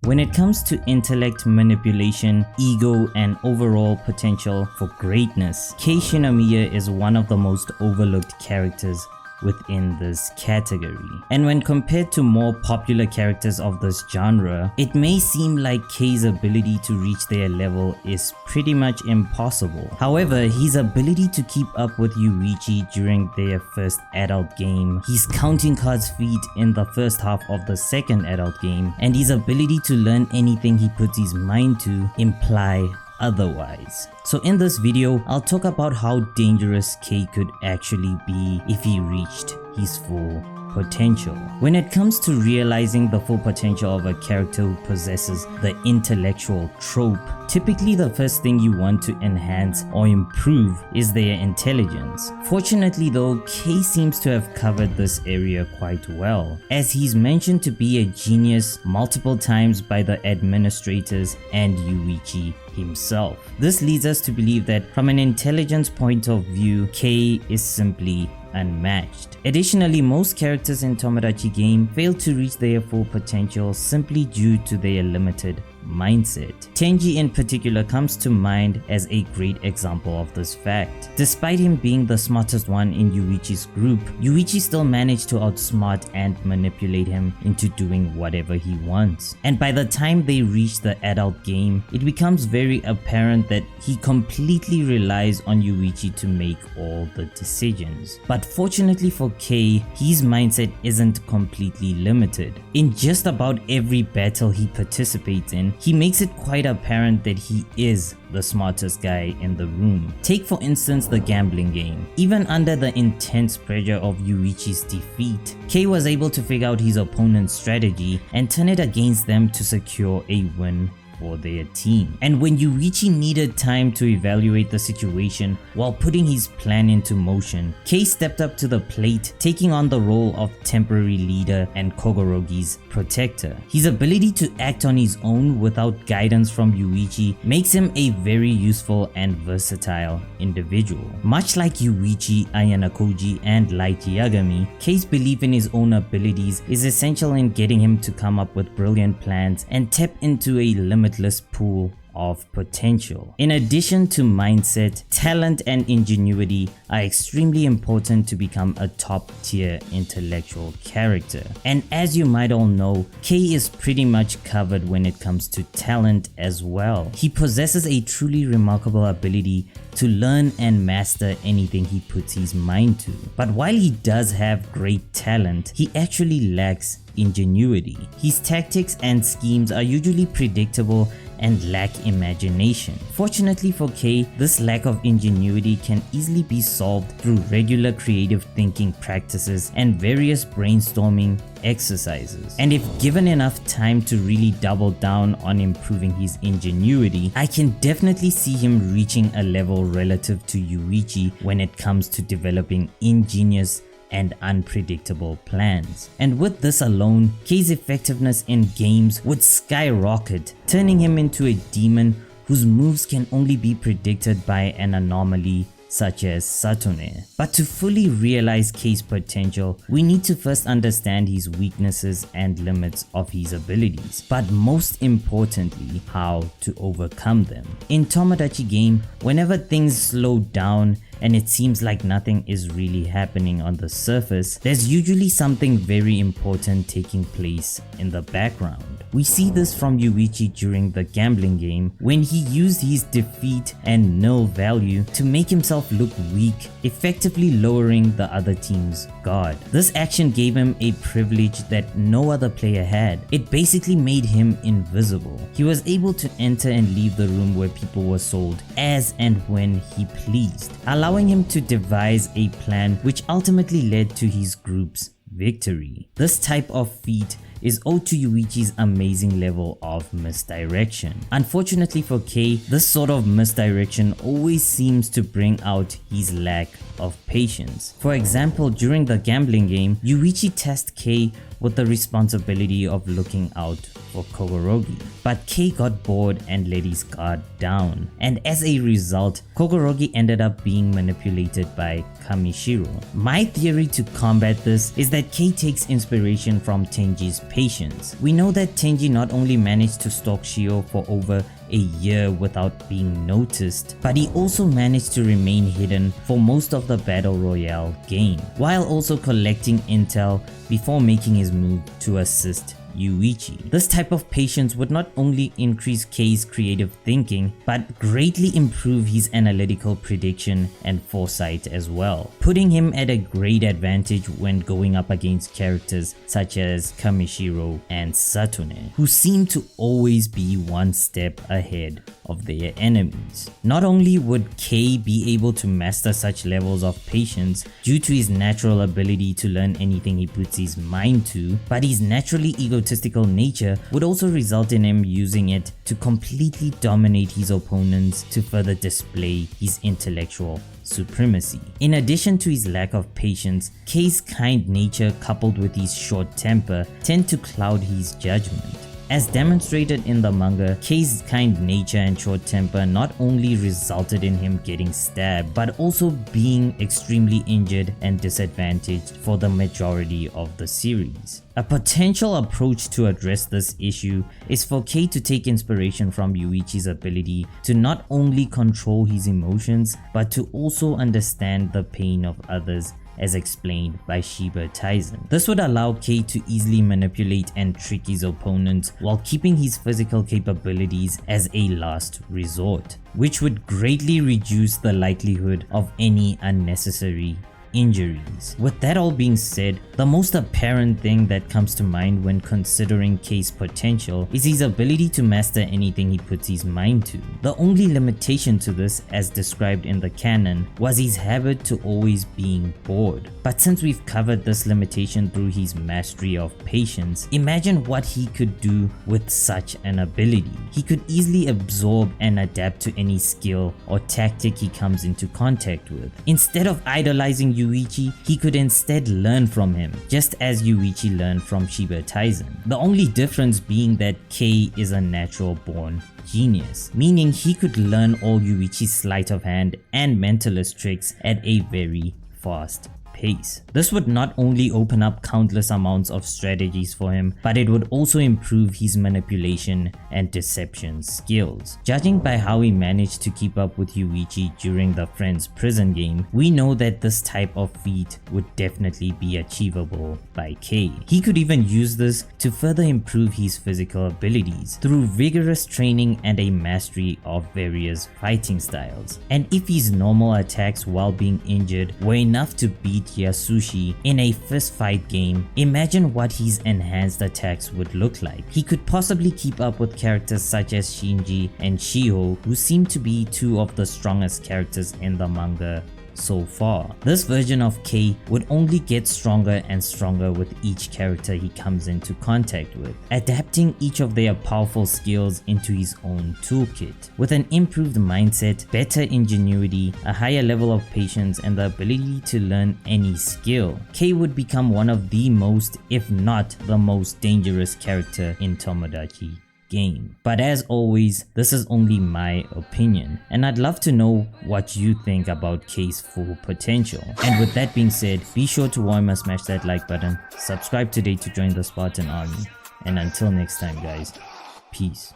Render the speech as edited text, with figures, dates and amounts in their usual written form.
When it comes to intellect, manipulation, ego, and overall potential for greatness, Kei Shinomiya is one of the most overlooked characters within this category. And when compared to more popular characters of this genre, it may seem like Kei's ability to reach their level is pretty much impossible. However, his ability to keep up with Yuichi during their first adult game, his counting cards feat in the first half of the second adult game, and his ability to learn anything he puts his mind to imply otherwise. So in this video, I'll talk about how dangerous Kei could actually be if he reached his full potential. When it comes to realizing the full potential of a character who possesses the intellectual trope, typically the first thing you want to enhance or improve is their intelligence. Fortunately though, Kei seems to have covered this area quite well, as he's mentioned to be a genius multiple times by the administrators and Yuichi himself. This leads us to believe that from an intelligence point of view, Kei is simply unmatched. Additionally, most characters in Tomodachi Game fail to reach their full potential simply due to their limited mindset. Tenji in particular comes to mind as a great example of this fact. Despite him being the smartest one in Yuichi's group, Yuichi still managed to outsmart and manipulate him into doing whatever he wants. And by the time they reach the adult game, it becomes very apparent that he completely relies on Yuichi to make all the decisions. But fortunately for Kei, his mindset isn't completely limited. In just about every battle he participates in, he makes it quite apparent that he is the smartest guy in the room. Take for instance the gambling game. Even under the intense pressure of Yuichi's defeat, Kei was able to figure out his opponent's strategy and turn it against them to secure a win for their team. And when Yuichi needed time to evaluate the situation while putting his plan into motion, Kei stepped up to the plate, taking on the role of temporary leader and Kogorogi's protector. His ability to act on his own without guidance from Yuichi makes him a very useful and versatile individual. Much like Yuichi, Ayanokoji, and Light Yagami, Kei's belief in his own abilities is essential in getting him to come up with brilliant plans and tap into a limitless pool of potential. In addition to mindset, talent and ingenuity are extremely important to become a top tier intellectual character. And as you might all know, Kei is pretty much covered when it comes to talent as well. He possesses a truly remarkable ability to learn and master anything he puts his mind to. But while he does have great talent, he actually lacks ingenuity. His tactics and schemes are usually predictable and lack imagination. Fortunately for Kei, this lack of ingenuity can easily be solved through regular creative thinking practices and various brainstorming exercises. And if given enough time to really double down on improving his ingenuity, I can definitely see him reaching a level relative to Yuichi when it comes to developing ingenious and unpredictable plans. And with this alone, Kei's effectiveness in games would skyrocket, turning him into a demon whose moves can only be predicted by an anomaly such as Satone. But to fully realize Kei's potential, we need to first understand his weaknesses and limits of his abilities, but most importantly, how to overcome them. In Tomodachi Game, whenever things slow down and it seems like nothing is really happening on the surface, there's usually something very important taking place in the background. We see this from Yuichi during the gambling game when he used his defeat and nil value to make himself look weak, effectively lowering the other team's guard. This action gave him a privilege that no other player had. It basically made him invisible. He was able to enter and leave the room where people were sold as and when he pleased, allowing him to devise a plan which ultimately led to his group's victory. This type of feat is owed to Yuichi's amazing level of misdirection. Unfortunately for Kei, this sort of misdirection always seems to bring out his lack of patience. For example, during the gambling game, Yuichi tasked Kei with the responsibility of looking out for Kogorogi. But Kei got bored and let his guard down, and as a result, Kogorogi ended up being manipulated by Kamishiro. My theory to combat this is that Kei takes inspiration from Tenji's patience. We know that Tenji not only managed to stalk Shio for over a year without being noticed, but he also managed to remain hidden for most of the Battle Royale game, while also collecting intel before making his move to assist Yuichi. This type of patience would not only increase Kei's creative thinking, but greatly improve his analytical prediction and foresight as well, putting him at a great advantage when going up against characters such as Kamishiro and Satone, who seem to always be one step ahead of their enemies. Not only would Kei be able to master such levels of patience due to his natural ability to learn anything he puts his mind to, but his naturally egotistical nature would also result in him using it to completely dominate his opponents to further display his intellectual supremacy. In addition to his lack of patience, Kei's kind nature coupled with his short temper tend to cloud his judgment. As demonstrated in the manga, Kei's kind nature and short temper not only resulted in him getting stabbed, but also being extremely injured and disadvantaged for the majority of the series. A potential approach to address this issue is for Kei to take inspiration from Yuichi's ability to not only control his emotions, but to also understand the pain of others, as explained by Shiba Taizen. This would allow Kei to easily manipulate and trick his opponents while keeping his physical capabilities as a last resort, which would greatly reduce the likelihood of any unnecessary injuries. With that all being said, the most apparent thing that comes to mind when considering Kei's potential is his ability to master anything he puts his mind to. The only limitation to this, as described in the canon, was his habit to always being bored. But since we've covered this limitation through his mastery of patience, imagine what he could do with such an ability. He could easily absorb and adapt to any skill or tactic he comes into contact with. Instead of idolizing Yuichi, he could instead learn from him, just as Yuichi learned from Shiba Taizen. The only difference being that Kei is a natural born genius, meaning he could learn all Yuichi's sleight of hand and mentalist tricks at a very fast pace. This would not only open up countless amounts of strategies for him, but it would also improve his manipulation and deception skills. Judging by how he managed to keep up with Yuichi during the Friends prison game, we know that this type of feat would definitely be achievable by Kei. He could even use this to further improve his physical abilities through vigorous training and a mastery of various fighting styles. And if his normal attacks while being injured were enough to beat Yasushi in a fist fight game, imagine what his enhanced attacks would look like. He could possibly keep up with characters such as Shinji and Shiho, who seem to be two of the strongest characters in the manga so far. This version of Kei would only get stronger and stronger with each character he comes into contact with, adapting each of their powerful skills into his own toolkit. With an improved mindset, better ingenuity, a higher level of patience, and the ability to learn any skill, Kei would become one of the most, if not the most dangerous character in Tomodachi Game. But as always, this is only my opinion, and I'd love to know what you think about Kei's full potential. And with that being said, be sure to warm and smash that like button, subscribe today to join the Spartan army, and until next time guys, peace.